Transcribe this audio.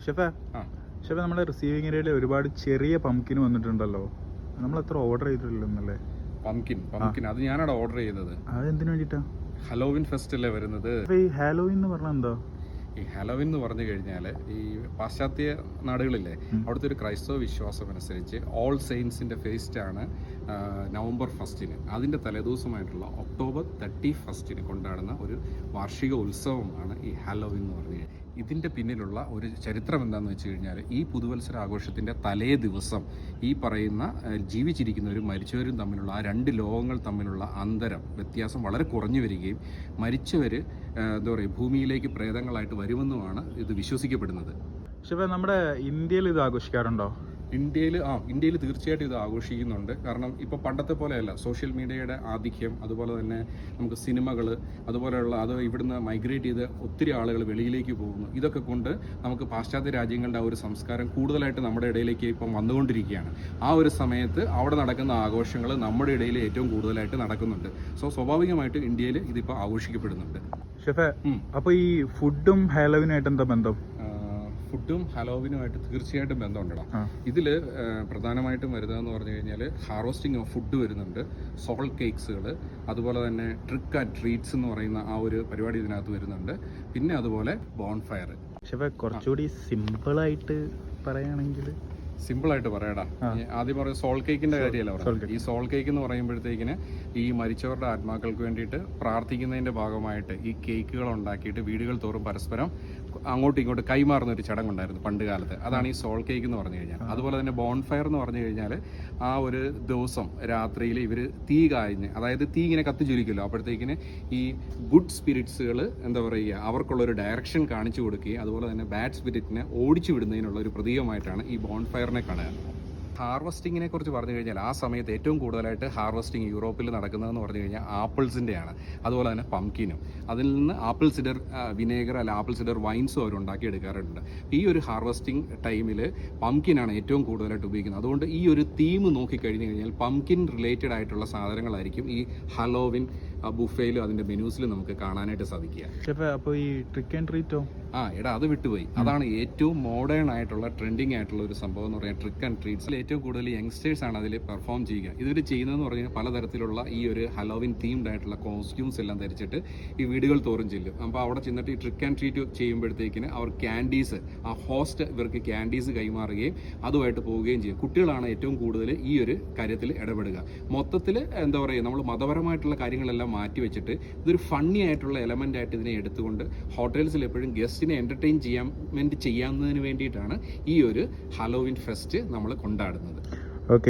ഷെഫേ ഷെഫേ നമ്മുടെ റിസീവിംഗ് ഏരിയയിൽ ഒരുപാട് ചെറിയ പംകിൻ വന്നിട്ടുണ്ടല്ലോ. നമ്മൾ എത്ര ഓർഡർ ചെയ്തിട്ടില്ലെന്നല്ലേ? പംകിൻ അത് ഞാനാണ് ഓർഡർ ചെയ്തത്. അത് എന്തിനു വേണ്ടിട്ടാ? ഹലോവിൻ ഫെസ്റ്റ് അല്ലേ വരുന്നത്. ഈ ഹാലോവിൻ എന്ന് പറഞ്ഞാൽ എന്താ? ഈ ഹലോവിൻ എന്ന് പറഞ്ഞു കഴിഞ്ഞാൽ ഈ പാശ്ചാത്യ നാടുകളിലെ അവിടുത്തെ ഒരു ക്രൈസ്തവ വിശ്വാസം അനുസരിച്ച് ഓൾ സെയിൻസിൻ്റെ ഫെസ്റ്റാണ് നവംബർ 1 അതിൻ്റെ തലേദിവസമായിട്ടുള്ള ഒക്ടോബർ 31 കൊണ്ടാടുന്ന ഒരു വാർഷിക ഉത്സവമാണ് ഈ ഹലോവിൻ എന്ന് പറഞ്ഞു കഴിഞ്ഞാൽ. ഇതിൻ്റെ പിന്നിലുള്ള ഒരു ചരിത്രം എന്താണെന്ന് വെച്ച് കഴിഞ്ഞാൽ ഈ പുതുവത്സര ആഘോഷത്തിൻ്റെ തലേ ദിവസം ഈ പറയുന്ന ജീവിച്ചിരിക്കുന്നവരും മരിച്ചവരും തമ്മിലുള്ള ആ രണ്ട് ലോകങ്ങൾ തമ്മിലുള്ള വ്യത്യാസം വളരെ കുറഞ്ഞു വരികയും മരിച്ചവർ എന്താ പറയുക ഭൂമിയിലേക്ക് പ്രേതങ്ങളായിട്ട് വരുമെന്നുമാണ് ഇത് വിശ്വസിക്കപ്പെടുന്നത്. പക്ഷേ നമ്മുടെ ഇന്ത്യയിൽ ഇത് ആഘോഷിക്കാറുണ്ടോ? ഇന്ത്യയിൽ തീർച്ചയായിട്ടും ഇത് ആഘോഷിക്കുന്നുണ്ട്. കാരണം ഇപ്പോൾ പണ്ടത്തെ പോലെയല്ല, സോഷ്യൽ മീഡിയയുടെ ആധിക്യം, അതുപോലെ തന്നെ നമുക്ക് സിനിമകൾ, അതുപോലെയുള്ള അത് ഇവിടുന്ന് മൈഗ്രേറ്റ് ചെയ്ത് ഒത്തിരി ആളുകൾ വെളിയിലേക്ക് പോകുന്നു. ഇതൊക്കെ കൊണ്ട് നമുക്ക് പാശ്ചാത്യ രാജ്യങ്ങളുടെ ആ ഒരു സംസ്കാരം കൂടുതലായിട്ട് നമ്മുടെ ഇടയിലേക്ക് ഇപ്പം വന്നുകൊണ്ടിരിക്കുകയാണ്. ആ ഒരു സമയത്ത് അവിടെ നടക്കുന്ന ആഘോഷങ്ങൾ നമ്മുടെ ഇടയിൽ ഏറ്റവും കൂടുതലായിട്ട് നടക്കുന്നുണ്ട്. സ്വാഭാവികമായിട്ട് ഇന്ത്യയിൽ ഇതിപ്പോൾ ആഘോഷിക്കപ്പെടുന്നുണ്ട്. ഷെഫേ, അപ്പോൾ ഈ ഫുഡും ഹാലോവിനായിട്ട് എന്താ ബന്ധം? ഫുഡും ഹലോവിനുമായിട്ട് തീർച്ചയായിട്ടും ബന്ധമുണ്ടോ. ഇതിൽ പ്രധാനമായിട്ടും വരുന്നതെന്ന് പറഞ്ഞു കഴിഞ്ഞാൽ ഹാർവസ്റ്റിംഗ് ഓഫ് ഫുഡ് വരുന്നുണ്ട്, സോൾ കേക്ക്സുകൾ, അതുപോലെ തന്നെ ട്രിക്ക് ആൻഡ് ട്രീറ്റ്സ് എന്ന് പറയുന്ന ആ ഒരു പരിപാടി ഇതിനകത്ത് വരുന്നുണ്ട്. പിന്നെ അതുപോലെ ബോൺഫയർ. കുറച്ചുകൂടി സിമ്പിളായിട്ട് പറയുകയാണെങ്കിൽ സിമ്പിളായിട്ട് പറയടാ. ആദ്യം പറയും സോൾ കേക്കിന്റെ കാര്യമല്ല പറയുന്നത്. ഈ സോൾ കേക്ക് എന്ന് പറയുമ്പോഴത്തേക്കിന് ഈ മരിച്ചവരുടെ ആത്മാക്കൾക്ക് വേണ്ടിയിട്ട് പ്രാർത്ഥിക്കുന്നതിന്റെ ഭാഗമായിട്ട് ഈ കേക്കുകൾ ഉണ്ടാക്കിയിട്ട് വീടുകൾ തോറും പരസ്പരം അങ്ങോട്ടും ഇങ്ങോട്ടും കൈമാറുന്ന ഒരു ചടങ്ങുണ്ടായിരുന്നു പണ്ട് കാലത്ത്. അതാണ് ഈ സോൾ കേക്ക് എന്ന് പറഞ്ഞു കഴിഞ്ഞാൽ. അതുപോലെ തന്നെ ബോൺഫയർ എന്ന് പറഞ്ഞു കഴിഞ്ഞാൽ ആ ഒരു ദിവസം രാത്രിയിൽ ഇവർ തീ കാഞ്ഞ്, അതായത് തീ ഇങ്ങനെ കത്തിച്ചൊരിക്കുമല്ലോ, അപ്പോഴത്തേക്കിന് ഈ ഗുഡ് സ്പിരിറ്റ്സുകൾ എന്താ പറയുക അവർക്കുള്ളൊരു ഡയറക്ഷൻ കാണിച്ചു കൊടുക്കുകയും അതുപോലെ തന്നെ ബാഡ് സ്പിരിറ്റിനെ ഓടിച്ചു വിടുന്നതിനുള്ള ഒരു പ്രതീകമായിട്ടാണ് ഈ ബോൺഫയർ കാണുക. ഹാർവസ്റ്റിങ്ങിനെ കുറിച്ച് പറഞ്ഞു കഴിഞ്ഞാൽ ആ സമയത്ത് ഏറ്റവും കൂടുതലായിട്ട് ഹാർവസ്റ്റിംഗ് യൂറോപ്പിൽ നടക്കുന്നതെന്ന് പറഞ്ഞു കഴിഞ്ഞാൽ ആപ്പിൾസിൻ്റെയാണ്, അതുപോലെ തന്നെ പംകിനും. അതിൽ നിന്ന് ആപ്പിൾ സിഡർ വിനേഗർ അല്ല ആപ്പിൾ സിഡർ വൈൻസും അവർ ഉണ്ടാക്കിയെടുക്കാറുണ്ട്. ഈ ഒരു ഹാർവസ്റ്റിംഗ് ടൈമിൽ പംകിനാണ് ഏറ്റവും കൂടുതലായിട്ട് ഉപയോഗിക്കുന്നത്. അതുകൊണ്ട് ഈ ഒരു തീം നോക്കിക്കഴിഞ്ഞ് കഴിഞ്ഞാൽ പംകിൻ റിലേറ്റഡ് ആയിട്ടുള്ള സാധനങ്ങളായിരിക്കും ഈ ഹലോവിൻ ബുഫേയിലും അതിൻ്റെ മെനൂസിലും നമുക്ക് കാണാനായിട്ട് സാധിക്കുക. അപ്പോൾ ഈ ട്രിക്ക് ആൻഡ് ട്രീറ്റോ? അത് വിട്ടുപോയി. അതാണ് ഏറ്റവും മോഡേൺ ആയിട്ടുള്ള ട്രെൻഡിങ് ആയിട്ടുള്ള ഒരു സംഭവം എന്ന് പറയുന്നത് ട്രിക്ക് ആൻഡ് ട്രീറ്റ്സിൽ ഏറ്റവും കൂടുതൽ യങ്സ്റ്റേഴ്സ് ആണ് അതിൽ പെർഫോം ചെയ്യുക. ഇവർ ചെയ്യുന്നതെന്ന് പറഞ്ഞാൽ പലതരത്തിലുള്ള ഈ ഒരു ഹലോവിൻ തീംഡ് ആയിട്ടുള്ള കോസ്റ്റ്യൂംസ് എല്ലാം ധരിച്ചിട്ട് ഈ വീടുകൾ തോറും ചെല്ലും. അപ്പോൾ അവിടെ ചെന്നിട്ട് ഈ ട്രിക്ക് ആൻഡ് ട്രീറ്റ് ചെയ്യുമ്പോഴത്തേക്കിന് അവർ ക്യാൻഡീസ്, ആ ഹോസ്റ്റ് ഇവർക്ക് ക്യാൻഡീസ് കൈമാറുകയും അതുമായിട്ട് പോവുകയും ചെയ്യും. കുട്ടികളാണ് ഏറ്റവും കൂടുതൽ ഈ ഒരു കാര്യത്തിൽ ഇടപെടുക. മൊത്തത്തിൽ എന്താ പറയുക, നമ്മൾ മതപരമായിട്ടുള്ള കാര്യങ്ങളെല്ലാം മാറ്റി വെച്ചിട്ട് ഇതൊരു ഫണ്ണി ആയിട്ടുള്ള എലമെൻ്റ് ആയിട്ട് ഇതിനെ എടുത്തുകൊണ്ട് ഹോട്ടൽസിൽ എപ്പോഴും ഗസ്റ്റിനെ എൻ്റർടൈൻ ചെയ്യാൻ വേണ്ടിയിട്ടാണ് ഈ ഒരു ഹലോവിൻ ഫെസ്റ്റ് നമ്മൾ കൊണ്ടാടുന്നത്.